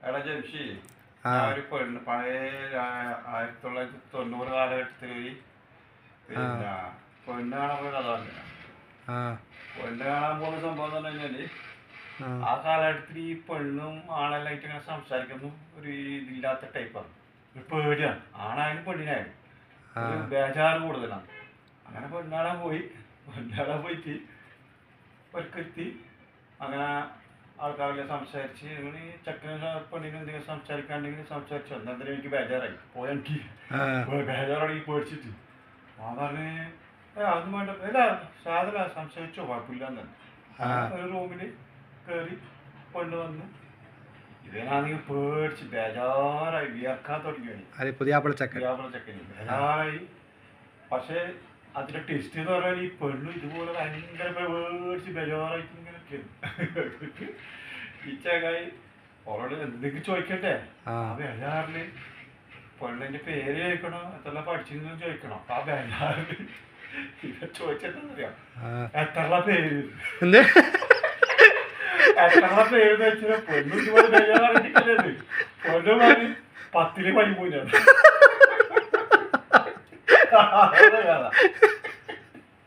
എടാ ജംഷി, ആ ഞാൻ ഒരു പെണ്ണ് പഴയ 1990 കാലഘട്ടത്തിൽ ആ പിന്നെ പെണ്ണ് കാണാൻ പോയ കഥ പറഞ്ഞു. ആ പെണ്ണ് കാണാൻ പോകുന്ന സംഭവം എന്ന് പറഞ്ഞു കഴിഞ്ഞാല് ആ ആ കാലഘട്ടത്തിൽ ഈ പെണ്ണും ആണെല്ലായിട്ട് ഇങ്ങനെ സംസാരിക്കുന്നു ഒരു ഇതില്ലാത്ത ടൈപ്പാണ്. ഒരു പേടിയാണ്, ആണായാലും പെണ്ണിനായാലും ആ ഒരു ബേജാറ് കൂടുതലാണ്. അങ്ങനെ പെണ്ണാടാൻ പോയി. പെണ്ണാടാൻ പോയിട്ട് ഒരിക്കെത്തി അങ്ങനെ ആൾക്കാരെല്ലാം സംസാരിച്ച് ഇങ്ങനെ ചെക്കന് പെണ്ണിന് എന്തെങ്കിലും സംസാരിക്കാണ്ടെങ്കിൽ സംസാരിച്ചു വന്നു. എന്തെങ്കിലും എനിക്ക് ബേജാറായി പോയി. എനിക്ക് ബേജാറാണെങ്കിൽ പേടിച്ചിട്ട് ഞാൻ പറഞ്ഞ് അതൊന്നും വേണ്ട, അല്ല സാധന സംസാരിച്ചോ കുഴപ്പമില്ലാന്ന്. ഒരു റൂമിൽ കയറി പെണ്ണ് വന്നു. ഇവനാണെങ്കിൽ പേടിച്ച് ബേജാറായി വിയർക്കാൻ തുടങ്ങിയാണ്. അത് പുതിയാപ്പിള ചക്കൻ. ചെക്കന് ബേജാറായി. പക്ഷേ അതിന്റെ ടെസ്റ്റ് എന്ന് പറഞ്ഞാൽ ഈ പെണ്ണു ഇതുപോലെ ഭയങ്കര പേടിച്ച് ബേജാറായിട്ട് ഇങ്ങനെ ഈ ചങ്ങായി അവളോട് എന്തെങ്കിലും ചോദിക്കട്ടെ. ആ ബേജാറില് പെണ്ണിന്റെ പേര് ചോദിക്കണോ എത്ര പഠിച്ചിരുന്നു ചോദിക്കണോ. ആ ബേജാറില് ചോദിച്ചെന്നറിയാം എത്ര പേര് എത്ര പേര് വെച്ചാൽ പെണ്ണു ഇതുപോലെ ബേജാറിട്ടില്ലത്. പെണ്ണു പറഞ്ഞ് 10ല് 13.